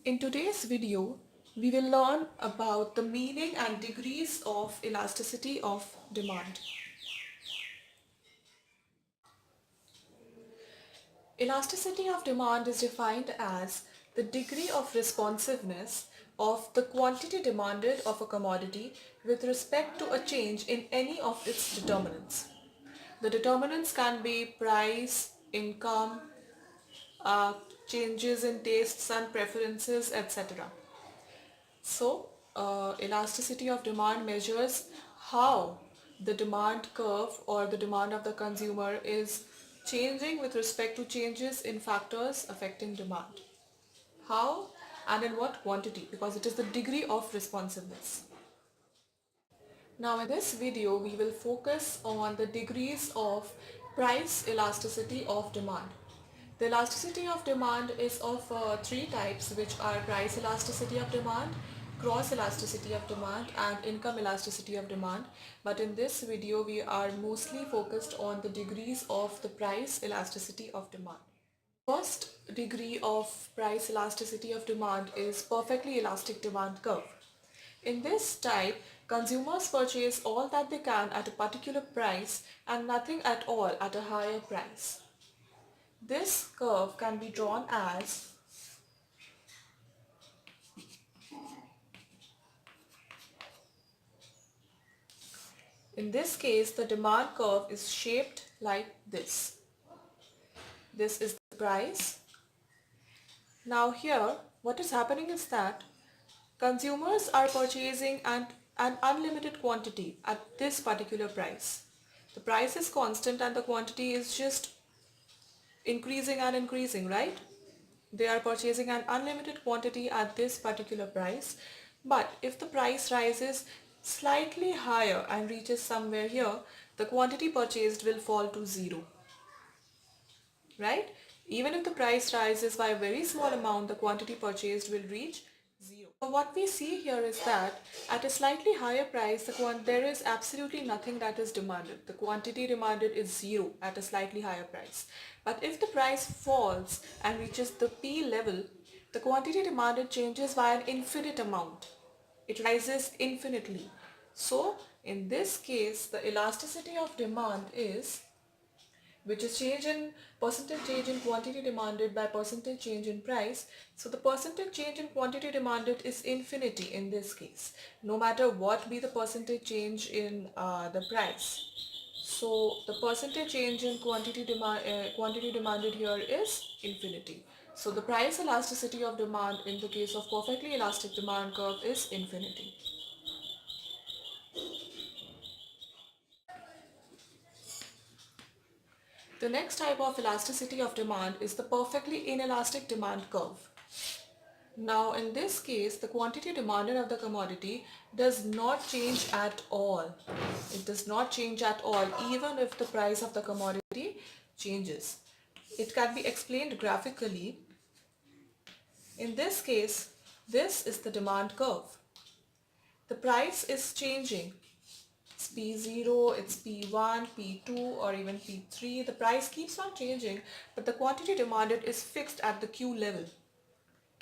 In today's video, we will learn about the meaning and degrees of elasticity of demand. Elasticity of demand is defined as the degree of responsiveness of the quantity demanded of a commodity with respect to a change in any of its determinants. The determinants can be price, income, uh, changes in tastes and preferences, etc. So, elasticity of demand measures how the demand curve or the demand of the consumer is changing with respect to changes in factors affecting demand. How and in what quantity, because it is the degree of responsiveness. Now in this video we will focus on the degrees of price elasticity of demand. The elasticity of demand is of three types, which are price elasticity of demand, cross elasticity of demand and income elasticity of demand. But in this video we are mostly focused on the degrees of the price elasticity of demand. First degree of price elasticity of demand is perfectly elastic demand curve. In this type, consumers purchase all that they can at a particular price and nothing at all at a higher price. This curve can be drawn as in this case the demand curve is shaped like this. This is the price. Now here what is happening is that consumers are purchasing an unlimited quantity at this particular price. The price is constant and the quantity is just increasing and increasing, right? They are purchasing an unlimited quantity at this particular price. But if the price rises slightly higher and reaches somewhere here, the quantity purchased will fall to zero, right? Even if the price rises by a very small amount, the quantity purchased will reach zero. So what we see here is that at a slightly higher price, there is absolutely nothing that is demanded. The quantity demanded is zero at a slightly higher price. But if the price falls and reaches the P level, the quantity demanded changes by an infinite amount. It rises infinitely. So in this case, the elasticity of demand is, which is change in percentage change in quantity demanded by percentage change in price. So the percentage change in quantity demanded is infinity in this case, no matter what be the percentage change in the price. So the percentage change in quantity demanded here is infinity. So the price elasticity of demand in the case of perfectly elastic demand curve is infinity. The next type of elasticity of demand is the perfectly inelastic demand curve. Now in this case, the quantity demanded of the commodity does not change at all. It does not change at all even if the price of the commodity changes. It can be explained graphically. In this case, this is the demand curve. The price is changing. It's P0, it's P1, P2 or even P3. The price keeps on changing, but the quantity demanded is fixed at the Q level.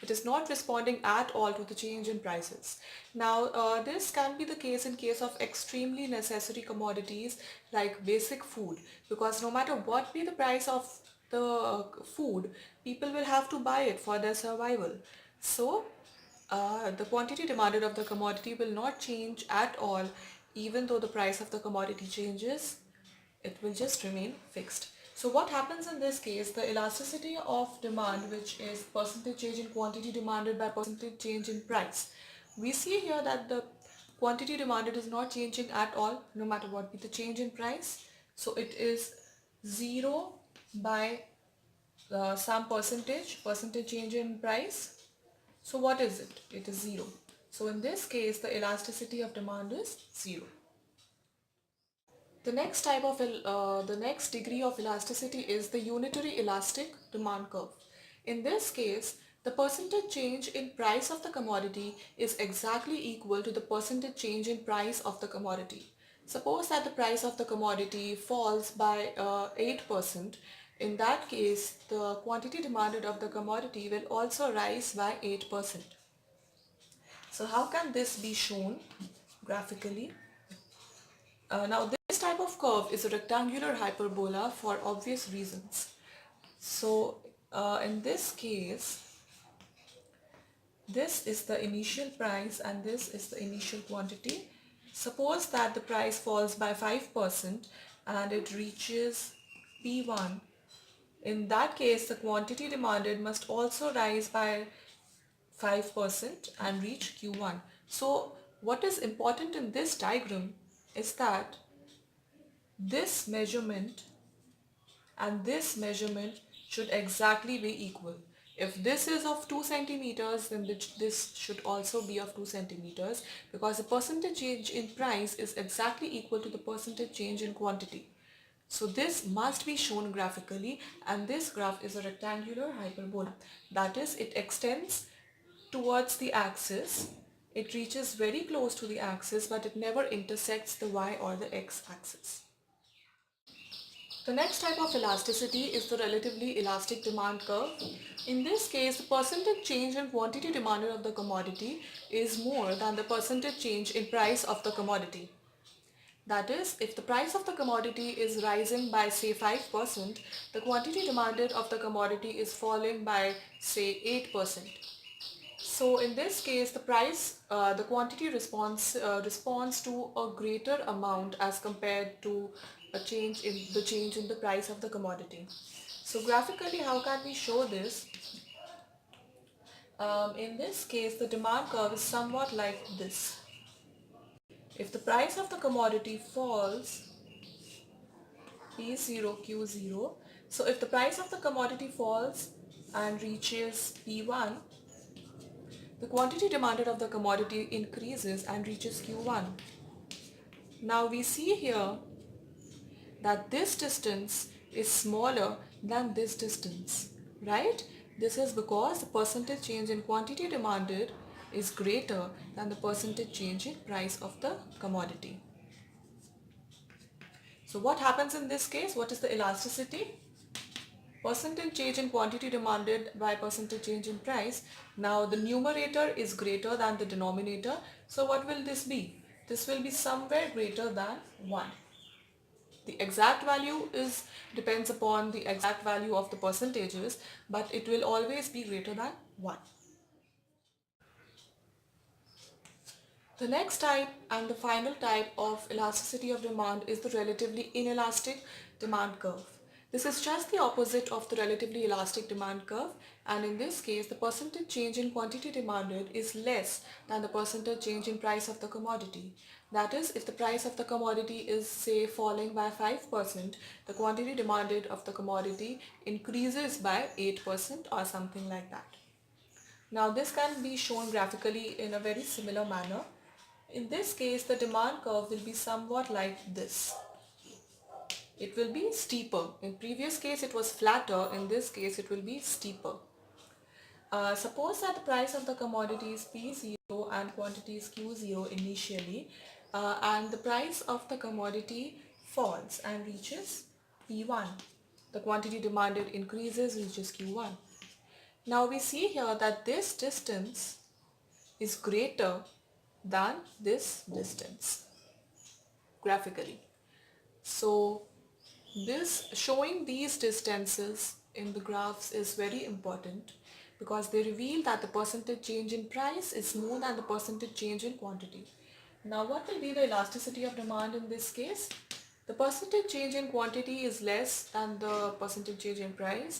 It is not responding at all to the change in prices. Now, this can be the case in case of extremely necessary commodities like basic food, because no matter what be the price of the food, people will have to buy it for their survival. So, the quantity demanded of the commodity will not change at all, even though the price of the commodity changes. It will just remain fixed. So what happens in this case, the elasticity of demand, which is percentage change in quantity demanded by percentage change in price. We see here that the quantity demanded is not changing at all, no matter what be the change in price. So it is 0 by some percentage change in price. So what is it? It is 0. So in this case, the elasticity of demand is 0. The next degree of elasticity is the unitary elastic demand curve. In this case, the percentage change in price of the commodity is exactly equal to the percentage change in price of the commodity. Suppose that the price of the commodity falls by 8%, In that case, the quantity demanded of the commodity will also rise by 8%. So how can this be shown graphically? Now this type of curve is a rectangular hyperbola for obvious reasons. So in this case, this is the initial price and this is the initial quantity. Suppose that the price falls by 5% and it reaches P1. In that case, the quantity demanded must also rise by 5% and reach Q1. So what is important in this diagram is that this measurement and this measurement should exactly be equal. If this is of 2 centimeters, then this should also be of 2 centimeters, because the percentage change in price is exactly equal to the percentage change in quantity. So this must be shown graphically, and this graph is a rectangular hyperbola. That is, it extends towards the axis. It reaches very close to the axis, but it never intersects the y or the x axis. The next type of elasticity is the relatively elastic demand curve. In this case, the percentage change in quantity demanded of the commodity is more than the percentage change in price of the commodity. That is, if the price of the commodity is rising by say 5%, the quantity demanded of the commodity is falling by say 8%. So in this case, the quantity responds to a greater amount as compared to the change in the price of the commodity. So graphically, how can we show this? In this case, the demand curve is somewhat like this. If the price of the commodity falls, P0, Q0, so if the price of the commodity falls and reaches P1, the quantity demanded of the commodity increases and reaches Q1. Now we see here that this distance is smaller than this distance, right? This is because the percentage change in quantity demanded is greater than the percentage change in price of the commodity. So what happens in this case? What is the elasticity? Percentage change in quantity demanded by percentage change in price. Now the numerator is greater than the denominator. So what will this be? This will be somewhere greater than 1. The exact value depends upon the exact value of the percentages, but it will always be greater than 1. The next type and the final type of elasticity of demand is the relatively inelastic demand curve. This is just the opposite of the relatively elastic demand curve, and in this case the percentage change in quantity demanded is less than the percentage change in price of the commodity. That is, if the price of the commodity is say falling by 5%, the quantity demanded of the commodity increases by 8% or something like that. Now this can be shown graphically in a very similar manner. In this case, the demand curve will be somewhat like this. It will be steeper. In previous case, it was flatter. In this case, it will be steeper. Suppose that the price of the commodity is P0 and quantity is Q0 initially, and the price of the commodity falls and reaches P1. The quantity demanded increases, reaches Q1. Now we see here that this distance is greater than this distance graphically. So this showing these distances in the graphs is very important because they reveal that the percentage change in price is more than the percentage change in quantity. Now what will be the elasticity of demand in this case? The percentage change in quantity is less than the percentage change in price.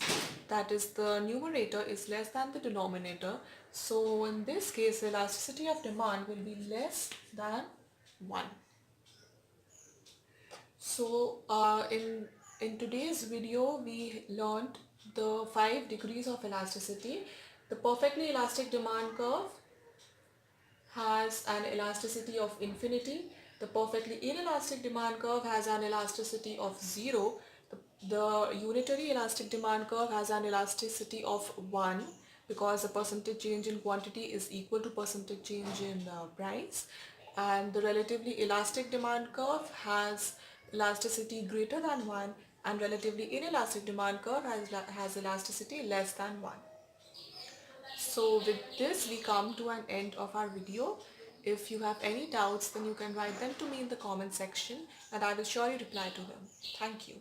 That is, the numerator is less than the denominator. So in this case, the elasticity of demand will be less than 1. So in today's video, we learned the 5 degrees of elasticity. The perfectly elastic demand curve has an elasticity of infinity. The perfectly inelastic demand curve has an elasticity of 0. The unitary elastic demand curve has an elasticity of 1 because the percentage change in quantity is equal to percentage change in price. And the relatively elastic demand curve has elasticity greater than 1 and relatively inelastic demand curve has elasticity less than 1. So with this we come to an end of our video. If you have any doubts, then you can write them to me in the comment section and I will surely reply to them. Thank you.